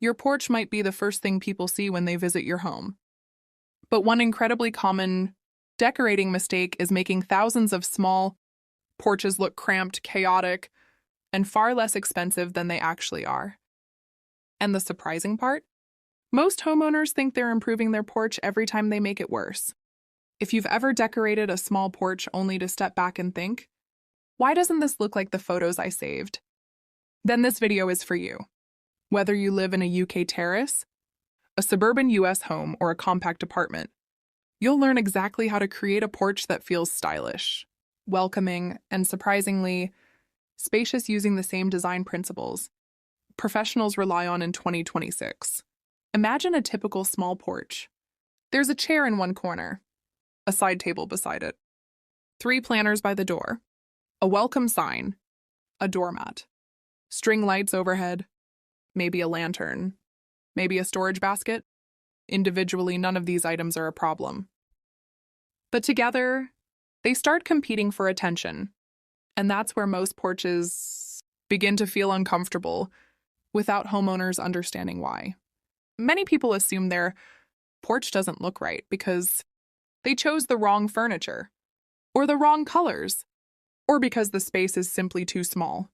Your porch might be the first thing people see when they visit your home. But one incredibly common decorating mistake is making thousands of small porches look cramped, chaotic, and far less expensive than they actually are. And the surprising part? Most homeowners think they're improving their porch every time they make it worse. If you've ever decorated a small porch only to step back and think, why doesn't this look like the photos I saved? Then this video is for you. Whether you live in a UK terrace, a suburban US home, or a compact apartment, you'll learn exactly how to create a porch that feels stylish, welcoming, and surprisingly spacious using the same design principles professionals rely on in 2026. Imagine a typical small porch. There's a chair in one corner, a side table beside it, 3 planters by the door, a welcome sign, a doormat, string lights overhead, maybe a lantern, maybe a storage basket. Individually, none of these items are a problem. But together, they start competing for attention, and that's where most porches begin to feel uncomfortable without homeowners understanding why. Many people assume their porch doesn't look right because they chose the wrong furniture, or the wrong colors, or because the space is simply too small.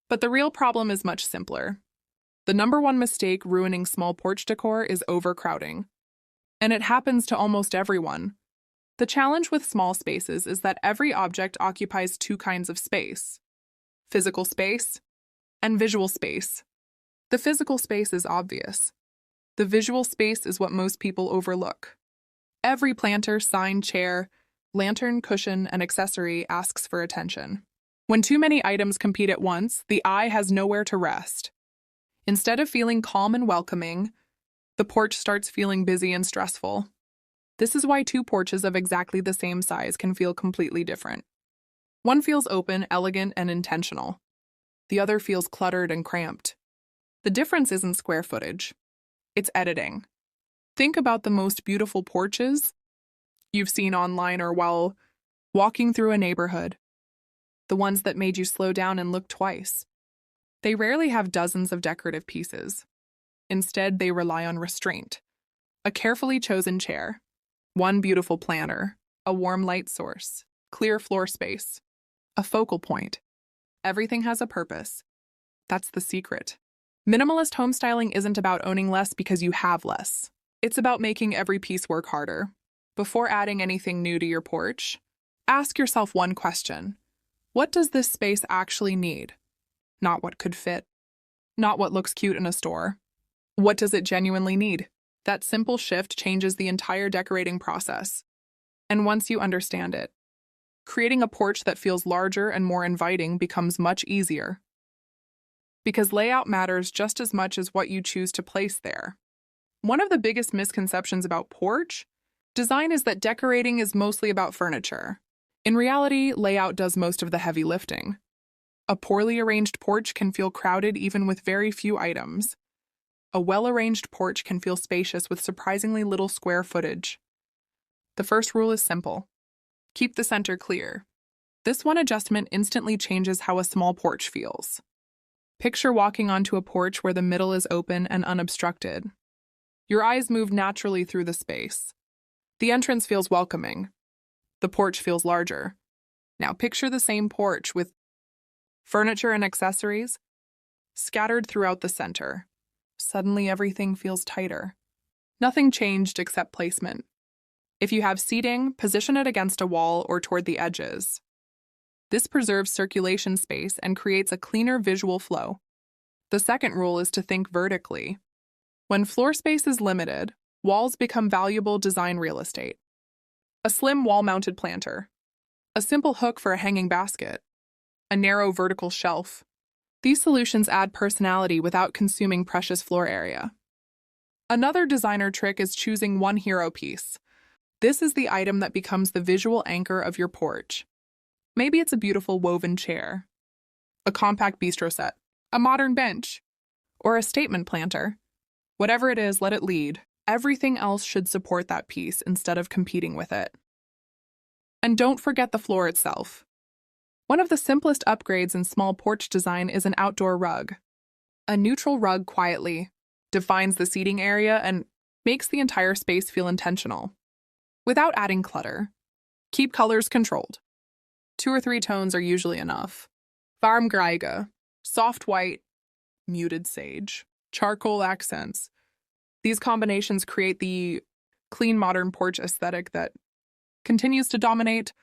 But the real problem is much simpler. The number one mistake ruining small porch decor is overcrowding. And it happens to almost everyone. The challenge with small spaces is that every object occupies 2 kinds of space: physical space and visual space. The physical space is obvious. The visual space is what most people overlook. Every planter, sign, chair, lantern, cushion, and accessory asks for attention. When too many items compete at once, the eye has nowhere to rest. Instead of feeling calm and welcoming, the porch starts feeling busy and stressful. This is why 2 porches of exactly the same size can feel completely different. One feels open, elegant, and intentional. The other feels cluttered and cramped. The difference isn't square footage. It's editing. Think about the most beautiful porches you've seen online or while walking through a neighborhood. The ones that made you slow down and look twice. They rarely have dozens of decorative pieces. Instead, they rely on restraint. A carefully chosen chair, one beautiful planter, a warm light source, clear floor space, a focal point. Everything has a purpose. That's the secret. Minimalist home styling isn't about owning less because you have less. It's about making every piece work harder. Before adding anything new to your porch, ask yourself one question. What does this space actually need? Not what could fit. Not what looks cute in a store. What does it genuinely need? That simple shift changes the entire decorating process. And once you understand it, creating a porch that feels larger and more inviting becomes much easier. Because layout matters just as much as what you choose to place there. One of the biggest misconceptions about porch design is that decorating is mostly about furniture. In reality, layout does most of the heavy lifting. A poorly arranged porch can feel crowded even with very few items. A well-arranged porch can feel spacious with surprisingly little square footage. The first rule is simple. Keep the center clear. This one adjustment instantly changes how a small porch feels. Picture walking onto a porch where the middle is open and unobstructed. Your eyes move naturally through the space. The entrance feels welcoming. The porch feels larger. Now picture the same porch with furniture and accessories scattered throughout the center. Suddenly everything feels tighter. Nothing changed except placement. If you have seating, position it against a wall or toward the edges. This preserves circulation space and creates a cleaner visual flow. The second rule is to think vertically. When floor space is limited, walls become valuable design real estate. A slim wall-mounted planter, a simple hook for a hanging basket, a narrow vertical shelf. These solutions add personality without consuming precious floor area. Another designer trick is choosing one hero piece. This is the item that becomes the visual anchor of your porch. Maybe it's a beautiful woven chair, a compact bistro set, a modern bench, or a statement planter. Whatever it is, let it lead. Everything else should support that piece instead of competing with it. And don't forget the floor itself. One of the simplest upgrades in small porch design is an outdoor rug. A neutral rug quietly defines the seating area, and makes the entire space feel intentional. Without adding clutter, keep colors controlled. 2 or 3 tones are usually enough. Farmgreige, soft white, muted sage, charcoal accents. These combinations create the clean modern porch aesthetic that continues to dominate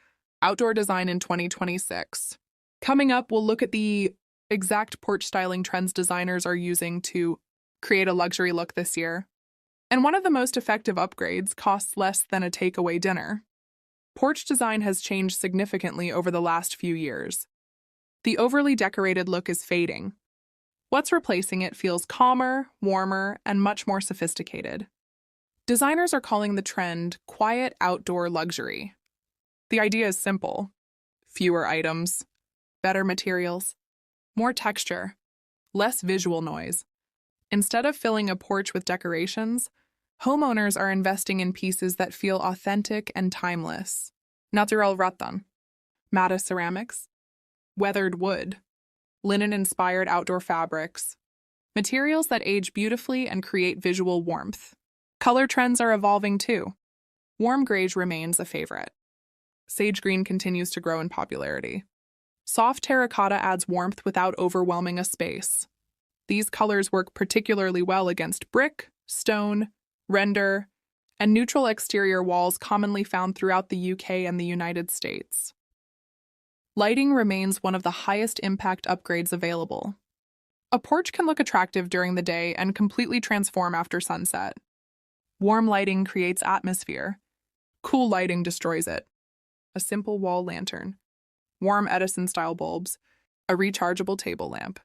outdoor design in 2026. Coming up, we'll look at the exact porch styling trends designers are using to create a luxury look this year. And one of the most effective upgrades costs less than a takeaway dinner. Porch design has changed significantly over the last few years. The overly decorated look is fading. What's replacing it feels calmer, warmer, and much more sophisticated. Designers are calling the trend quiet outdoor luxury. The idea is simple: fewer items, better materials, more texture, less visual noise. Instead of filling a porch with decorations, homeowners are investing in pieces that feel authentic and timeless. Natural rattan, matte ceramics, weathered wood, linen-inspired outdoor fabrics, materials that age beautifully and create visual warmth. Color trends are evolving too. Warm beige remains a favorite. Sage green continues to grow in popularity. Soft terracotta adds warmth without overwhelming a space. These colors work particularly well against brick, stone, render, and neutral exterior walls commonly found throughout the UK and the United States. Lighting remains one of the highest impact upgrades available. A porch can look attractive during the day and completely transform after sunset. Warm lighting creates atmosphere. Cool lighting destroys it. A simple wall lantern, warm Edison-style bulbs, a rechargeable table lamp.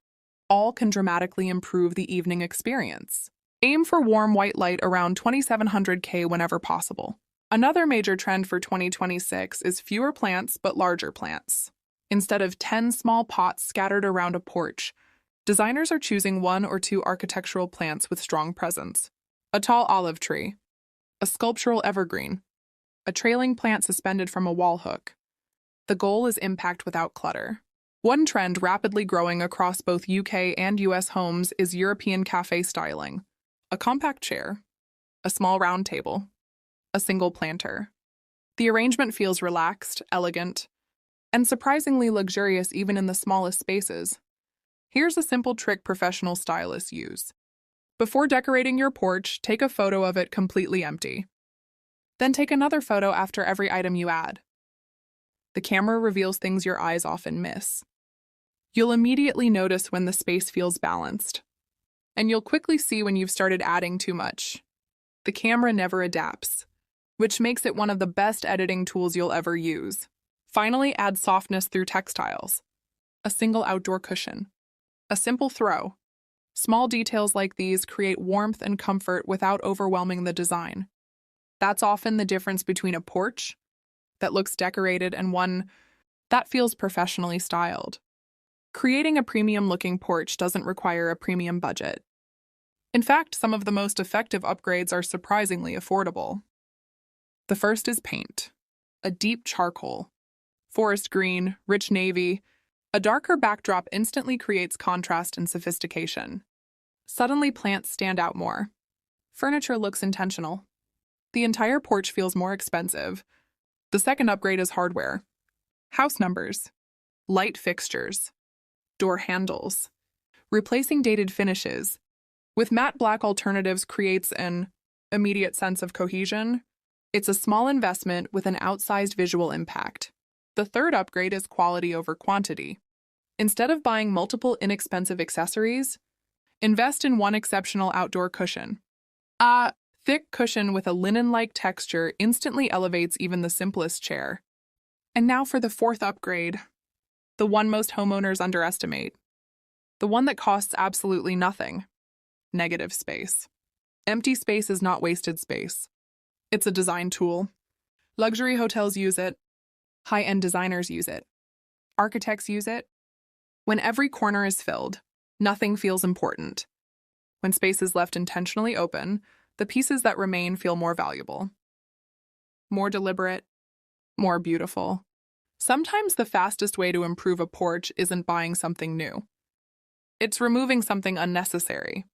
All can dramatically improve the evening experience. Aim for warm white light around 2700 K whenever possible. Another major trend for 2026 is fewer plants but larger plants. Instead of 10 small pots scattered around a porch, designers are choosing 1 or 2 architectural plants with strong presence. A tall olive tree, a sculptural evergreen, a trailing plant suspended from a wall hook. The goal is impact without clutter. One trend rapidly growing across both UK and US homes is European cafe styling. A compact chair, a small round table, a single planter. The arrangement feels relaxed, elegant, and surprisingly luxurious even in the smallest spaces. Here's a simple trick professional stylists use. Before decorating your porch, take a photo of it completely empty. Then take another photo after every item you add. The camera reveals things your eyes often miss. You'll immediately notice when the space feels balanced. And you'll quickly see when you've started adding too much. The camera never adapts, which makes it one of the best editing tools you'll ever use. Finally, add softness through textiles. A single outdoor cushion. A simple throw. Small details like these create warmth and comfort without overwhelming the design. That's often the difference between a porch that looks decorated and one that feels professionally styled. Creating a premium-looking porch doesn't require a premium budget. In fact, some of the most effective upgrades are surprisingly affordable. The first is paint. A deep charcoal, forest green, rich navy. A darker backdrop instantly creates contrast and sophistication. Suddenly, plants stand out more. Furniture looks intentional. The entire porch feels more expensive. The second upgrade is hardware. House numbers, light fixtures, door handles. Replacing dated finishes with matte black alternatives creates an immediate sense of cohesion. It's a small investment with an outsized visual impact. The third upgrade is quality over quantity. Instead of buying multiple inexpensive accessories, invest in one exceptional outdoor cushion. A thick cushion with a linen-like texture instantly elevates even the simplest chair. And now for the fourth upgrade, the one most homeowners underestimate. The one that costs absolutely nothing. Negative space. Empty space is not wasted space. It's a design tool. Luxury hotels use it. High-end designers use it. Architects use it. When every corner is filled, nothing feels important. When space is left intentionally open, the pieces that remain feel more valuable. More deliberate, more beautiful. Sometimes the fastest way to improve a porch isn't buying something new. It's removing something unnecessary.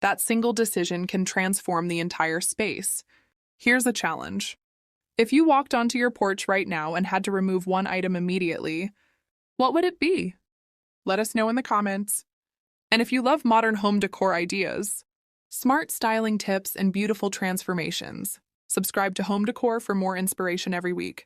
That single decision can transform the entire space. Here's a challenge. If you walked onto your porch right now and had to remove one item immediately, what would it be? Let us know in the comments. And if you love modern home decor ideas, smart styling tips, and beautiful transformations, subscribe to Home Decor for more inspiration every week.